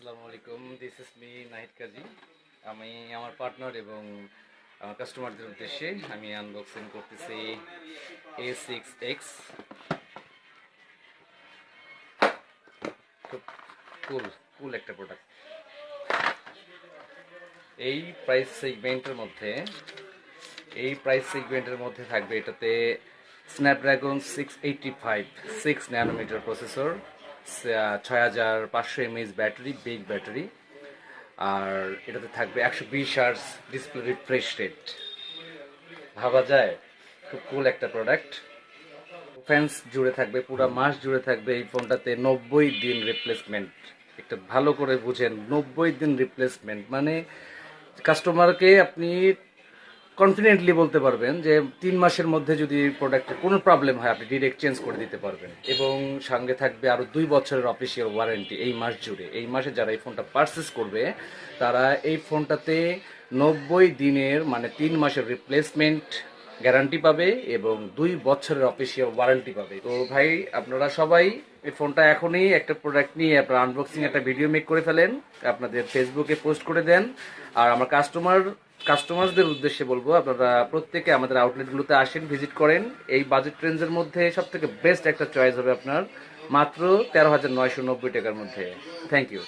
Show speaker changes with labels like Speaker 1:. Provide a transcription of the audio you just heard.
Speaker 1: আসসালামু আলাইকুম, this is me Nahid কাজী। আমি আমার পার্টনার এবং কাস্টমারদের উদ্দেশ্যে আমি আনবক্সিং করতেছি A6X। খুব কুল কুল একটা প্রোডাক্ট। এই প্রাইস সেগমেন্টের মধ্যে থাকবে এটাতে Snapdragon 685 6 nanometer processor, 6500 mAh battery, big battery. আর এটাতে থাকবে 120 Hz ডিসপ্লে রিফ্রেশ রেট। ভাবা যায় খুব কুল একটা প্রোডাক্ট। ফ্যান্স জুড়ে থাকবে, পুরো মাস জুড়ে থাকবে এই ফোনটাতে 90 দিন রিপ্লেসমেন্ট। একটা ভালো করে বুঝেন, 90 দিন রিপ্লেসমেন্ট মানে কাস্টমারকে আপনি কনফিডেন্টলি বলতে পারবেন যে 3 মাসের মধ্যে যদি প্রোডাক্টের কোনো প্রবলেম হয় আপনি ডিরেক্ট চেঞ্জ করে দিতে পারবেন। এবং সঙ্গে থাকবে আরও 2 বছরের অফিসিয়াল ওয়ারেন্টি এই মাস জুড়ে। এই মাসে যারা এই ফোনটা পারচেস করবে তারা এই ফোনটাতে 90 দিনের মানে 3 মাসের রিপ্লেসমেন্ট গ্যারান্টি পাবে এবং 2 বছরের অফিসিয়াল ওয়ারেন্টি পাবে। তো ভাই, আপনারা সবাই এই ফোনটা এখনই একটা প্রোডাক্ট নিয়ে আপনারা আনবক্সিং একটা ভিডিও মেক করে ফেলেন, আপনাদের ফেসবুকে পোস্ট করে দেন। আর আমার কাস্টমারদের উদ্দেশ্যে বলবো, আপনারা প্রত্যেকে আমাদের আউটলেটগুলোতে আসেন, ভিজিট করেন। এই বাজেট রেঞ্জের মধ্যে সব থেকে বেস্ট একটা চয়েস হবে আপনার মাত্র 13,990 টাকার মধ্যে। Thank you.